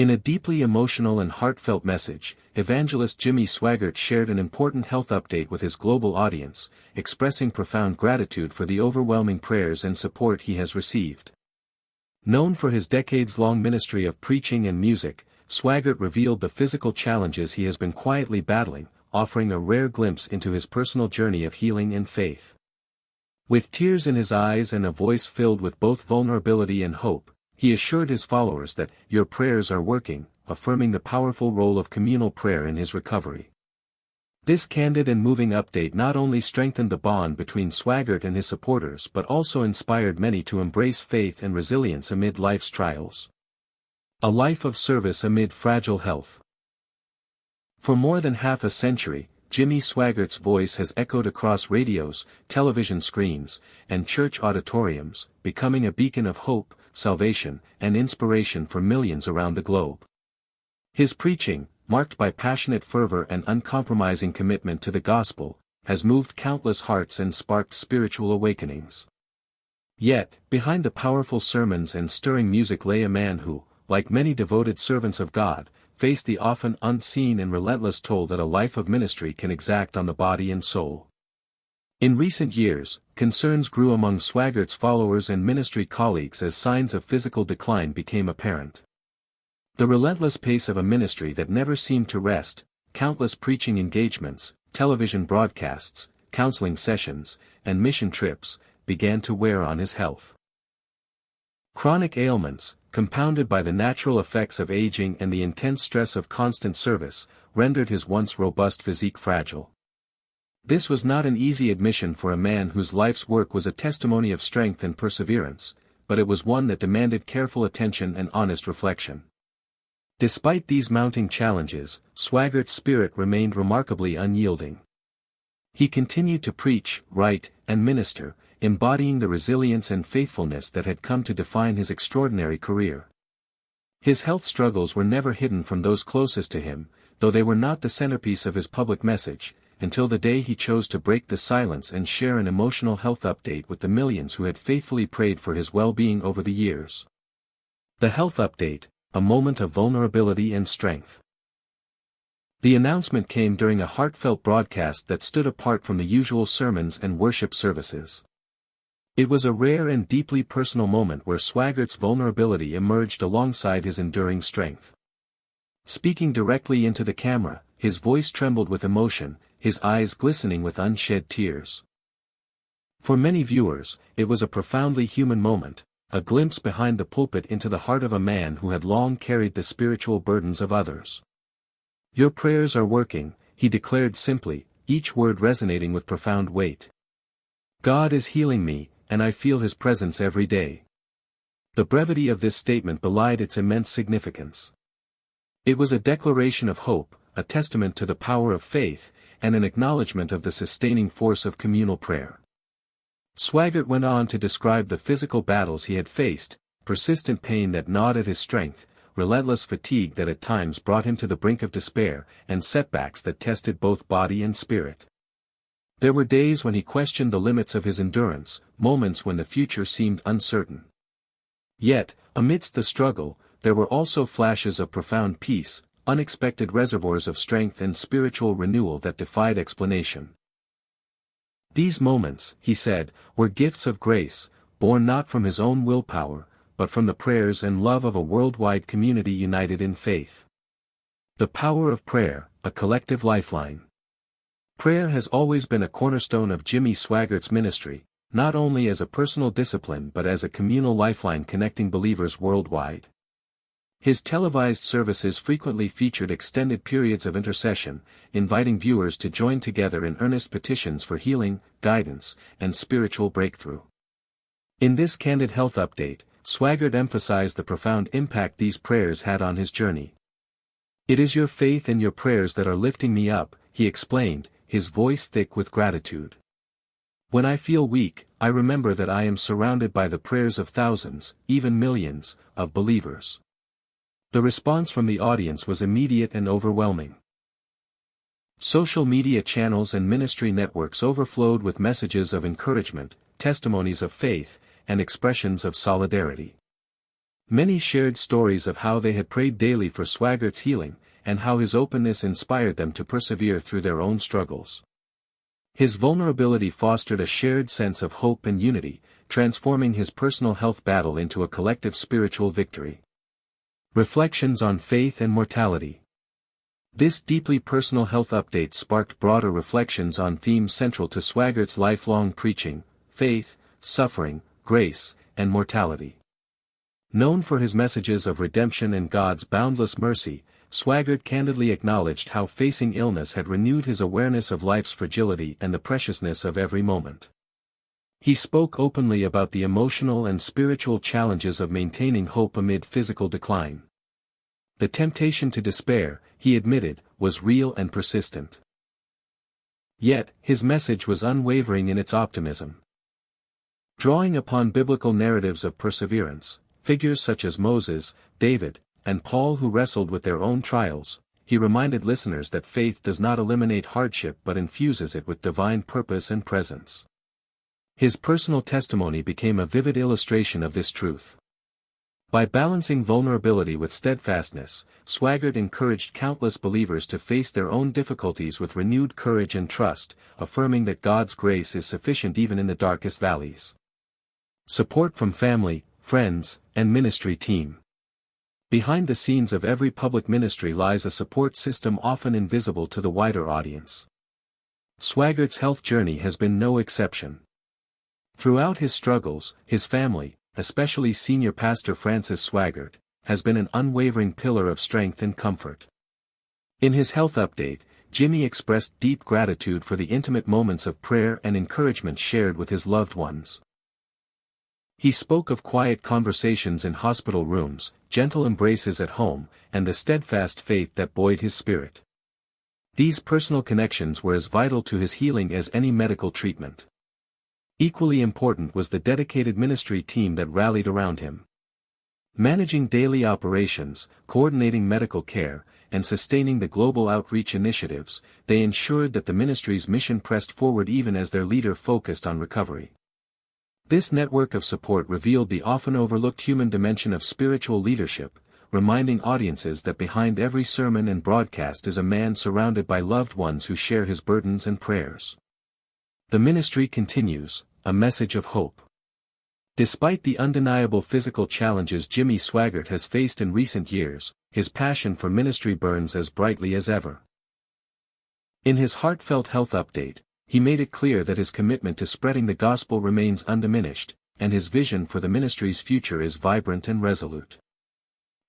In a deeply emotional and heartfelt message, evangelist Jimmy Swaggart shared an important health update with his global audience, expressing profound gratitude for the overwhelming prayers and support he has received. Known for his decades-long ministry of preaching and music, Swaggart revealed the physical challenges he has been quietly battling, offering a rare glimpse into his personal journey of healing and faith. With tears in his eyes and a voice filled with both vulnerability and hope, he assured his followers that "your prayers are working," affirming the powerful role of communal prayer in his recovery. This candid and moving update not only strengthened the bond between Swaggart and his supporters but also inspired many to embrace faith and resilience amid life's trials. A life of service amid fragile health. For more than half a century, Jimmy Swaggart's voice has echoed across radios, television screens, and church auditoriums, becoming a beacon of hope, salvation, and inspiration for millions around the globe. His preaching, marked by passionate fervor and uncompromising commitment to the gospel, has moved countless hearts and sparked spiritual awakenings. Yet, behind the powerful sermons and stirring music lay a man who, like many devoted servants of God, faced the often unseen and relentless toll that a life of ministry can exact on the body and soul. In recent years, concerns grew among Swaggart's followers and ministry colleagues as signs of physical decline became apparent. The relentless pace of a ministry that never seemed to rest, countless preaching engagements, television broadcasts, counseling sessions, and mission trips, began to wear on his health. Chronic ailments, compounded by the natural effects of aging and the intense stress of constant service, rendered his once robust physique fragile. This was not an easy admission for a man whose life's work was a testimony of strength and perseverance, but it was one that demanded careful attention and honest reflection. Despite these mounting challenges, Swaggart's spirit remained remarkably unyielding. He continued to preach, write, and minister, embodying the resilience and faithfulness that had come to define his extraordinary career. His health struggles were never hidden from those closest to him, though they were not the centerpiece of his public message, until the day he chose to break the silence and share an emotional health update with the millions who had faithfully prayed for his well-being over the years. The health update, a moment of vulnerability and strength. The announcement came during a heartfelt broadcast that stood apart from the usual sermons and worship services. It was a rare and deeply personal moment where Swaggart's vulnerability emerged alongside his enduring strength. Speaking directly into the camera, his voice trembled with emotion, his eyes glistening with unshed tears. For many viewers, it was a profoundly human moment, a glimpse behind the pulpit into the heart of a man who had long carried the spiritual burdens of others. "Your prayers are working," he declared simply, each word resonating with profound weight. "God is healing me, and I feel His presence every day." The brevity of this statement belied its immense significance. It was a declaration of hope, a testament to the power of faith, and an acknowledgement of the sustaining force of communal prayer. Swaggart went on to describe the physical battles he had faced, persistent pain that gnawed at his strength, relentless fatigue that at times brought him to the brink of despair, and setbacks that tested both body and spirit. There were days when he questioned the limits of his endurance, moments when the future seemed uncertain. Yet, amidst the struggle, there were also flashes of profound peace, unexpected reservoirs of strength and spiritual renewal that defied explanation. "These moments," he said, "were gifts of grace, born not from his own willpower, but from the prayers and love of a worldwide community united in faith." The power of prayer, a collective lifeline. Prayer has always been a cornerstone of Jimmy Swaggart's ministry, not only as a personal discipline but as a communal lifeline connecting believers worldwide. His televised services frequently featured extended periods of intercession, inviting viewers to join together in earnest petitions for healing, guidance, and spiritual breakthrough. In this candid health update, Swaggart emphasized the profound impact these prayers had on his journey. "It is your faith and your prayers that are lifting me up," he explained, his voice thick with gratitude. "When I feel weak, I remember that I am surrounded by the prayers of thousands, even millions, of believers." The response from the audience was immediate and overwhelming. Social media channels and ministry networks overflowed with messages of encouragement, testimonies of faith, and expressions of solidarity. Many shared stories of how they had prayed daily for Swaggart's healing, and how his openness inspired them to persevere through their own struggles. His vulnerability fostered a shared sense of hope and unity, transforming his personal health battle into a collective spiritual victory. Reflections on Faith and Mortality. This deeply personal health update sparked broader reflections on themes central to Swaggart's lifelong preaching: faith, suffering, grace, and mortality. Known for his messages of redemption and God's boundless mercy, Swaggart candidly acknowledged how facing illness had renewed his awareness of life's fragility and the preciousness of every moment. He spoke openly about the emotional and spiritual challenges of maintaining hope amid physical decline. The temptation to despair, he admitted, was real and persistent. Yet, his message was unwavering in its optimism. Drawing upon biblical narratives of perseverance, figures such as Moses, David, and Paul who wrestled with their own trials, he reminded listeners that faith does not eliminate hardship but infuses it with divine purpose and presence. His personal testimony became a vivid illustration of this truth. By balancing vulnerability with steadfastness, Swaggart encouraged countless believers to face their own difficulties with renewed courage and trust, affirming that God's grace is sufficient even in the darkest valleys. Support from family, friends, and ministry team. Behind the scenes of every public ministry lies a support system often invisible to the wider audience. Swaggart's health journey has been no exception. Throughout his struggles, his family, especially Senior Pastor Francis Swaggart, has been an unwavering pillar of strength and comfort. In his health update, Jimmy expressed deep gratitude for the intimate moments of prayer and encouragement shared with his loved ones. He spoke of quiet conversations in hospital rooms, gentle embraces at home, and the steadfast faith that buoyed his spirit. These personal connections were as vital to his healing as any medical treatment. Equally important was the dedicated ministry team that rallied around him. Managing daily operations, coordinating medical care, and sustaining the global outreach initiatives, they ensured that the ministry's mission pressed forward even as their leader focused on recovery. This network of support revealed the often overlooked human dimension of spiritual leadership, reminding audiences that behind every sermon and broadcast is a man surrounded by loved ones who share his burdens and prayers. The ministry continues, a message of hope. Despite the undeniable physical challenges Jimmy Swaggart has faced in recent years, his passion for ministry burns as brightly as ever. In his heartfelt health update, he made it clear that his commitment to spreading the gospel remains undiminished, and his vision for the ministry's future is vibrant and resolute.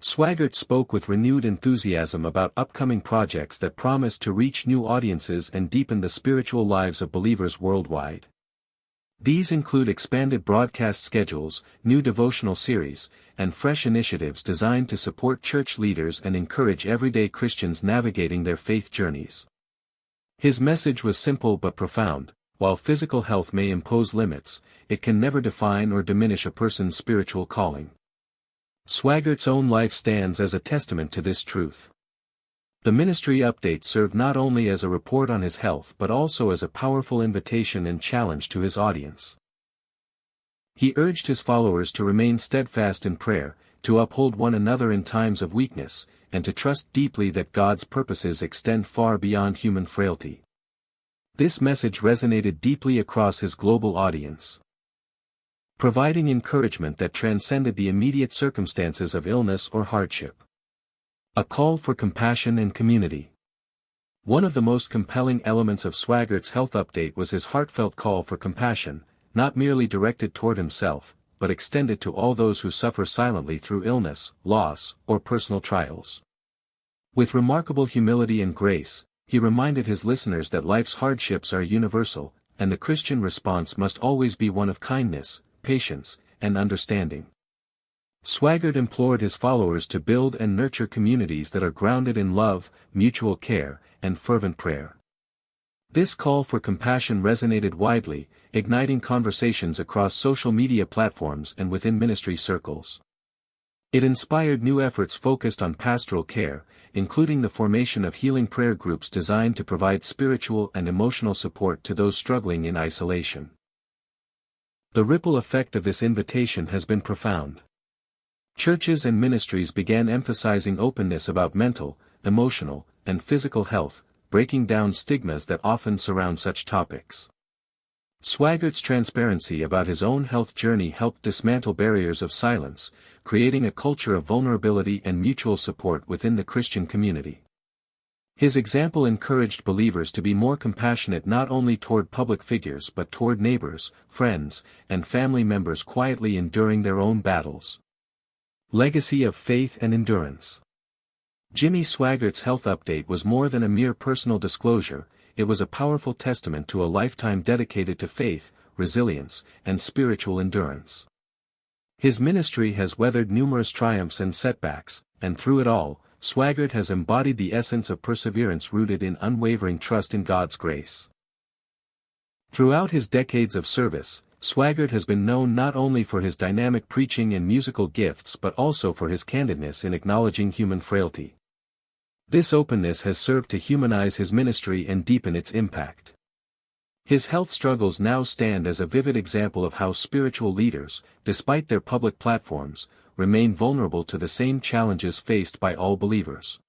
Swaggart spoke with renewed enthusiasm about upcoming projects that promise to reach new audiences and deepen the spiritual lives of believers worldwide. These include expanded broadcast schedules, new devotional series, and fresh initiatives designed to support church leaders and encourage everyday Christians navigating their faith journeys. His message was simple but profound: while physical health may impose limits, it can never define or diminish a person's spiritual calling. Swaggart's own life stands as a testament to this truth. The ministry update served not only as a report on his health but also as a powerful invitation and challenge to his audience. He urged his followers to remain steadfast in prayer, to uphold one another in times of weakness, and to trust deeply that God's purposes extend far beyond human frailty. This message resonated deeply across his global audience, providing encouragement that transcended the immediate circumstances of illness or hardship. A call for compassion and community. One of the most compelling elements of Swaggart's health update was his heartfelt call for compassion, not merely directed toward himself, but extended to all those who suffer silently through illness, loss, or personal trials. With remarkable humility and grace, he reminded his listeners that life's hardships are universal, and the Christian response must always be one of kindness, patience, and understanding. Swaggart implored his followers to build and nurture communities that are grounded in love, mutual care, and fervent prayer. This call for compassion resonated widely, igniting conversations across social media platforms and within ministry circles. It inspired new efforts focused on pastoral care, including the formation of healing prayer groups designed to provide spiritual and emotional support to those struggling in isolation. The ripple effect of this invitation has been profound. Churches and ministries began emphasizing openness about mental, emotional, and physical health, breaking down stigmas that often surround such topics. Swaggart's transparency about his own health journey helped dismantle barriers of silence, creating a culture of vulnerability and mutual support within the Christian community. His example encouraged believers to be more compassionate not only toward public figures but toward neighbors, friends, and family members quietly enduring their own battles. Legacy of faith and endurance. Jimmy Swaggart's health update was more than a mere personal disclosure, it was a powerful testament to a lifetime dedicated to faith, resilience, and spiritual endurance. His ministry has weathered numerous triumphs and setbacks, and through it all, Swaggart has embodied the essence of perseverance rooted in unwavering trust in God's grace. Throughout his decades of service, Swaggart has been known not only for his dynamic preaching and musical gifts but also for his candidness in acknowledging human frailty. This openness has served to humanize his ministry and deepen its impact. His health struggles now stand as a vivid example of how spiritual leaders, despite their public platforms, remain vulnerable to the same challenges faced by all believers.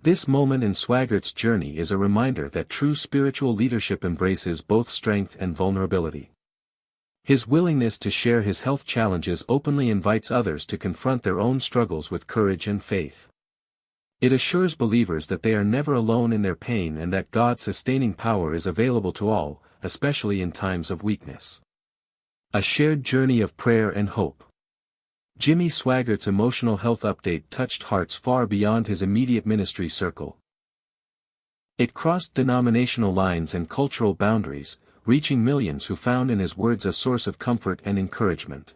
This moment in Swaggart's journey is a reminder that true spiritual leadership embraces both strength and vulnerability. His willingness to share his health challenges openly invites others to confront their own struggles with courage and faith. It assures believers that they are never alone in their pain and that God's sustaining power is available to all, especially in times of weakness. A shared journey of prayer and hope. Jimmy Swaggart's emotional health update touched hearts far beyond his immediate ministry circle. It crossed denominational lines and cultural boundaries, reaching millions who found in his words a source of comfort and encouragement.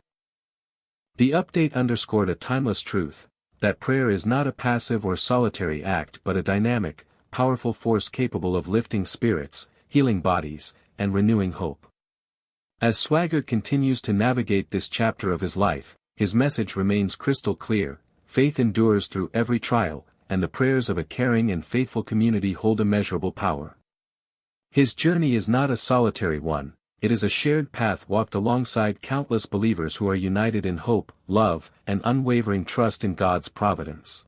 The update underscored a timeless truth, that prayer is not a passive or solitary act but a dynamic, powerful force capable of lifting spirits, healing bodies, and renewing hope. As Swaggart continues to navigate this chapter of his life, his message remains crystal clear: faith endures through every trial, and the prayers of a caring and faithful community hold immeasurable power. His journey is not a solitary one, it is a shared path walked alongside countless believers who are united in hope, love, and unwavering trust in God's providence.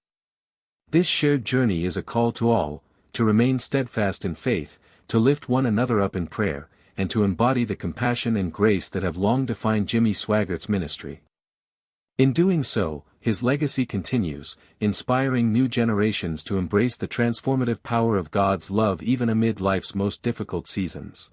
This shared journey is a call to all, to remain steadfast in faith, to lift one another up in prayer, and to embody the compassion and grace that have long defined Jimmy Swaggart's ministry. In doing so, his legacy continues, inspiring new generations to embrace the transformative power of God's love even amid life's most difficult seasons.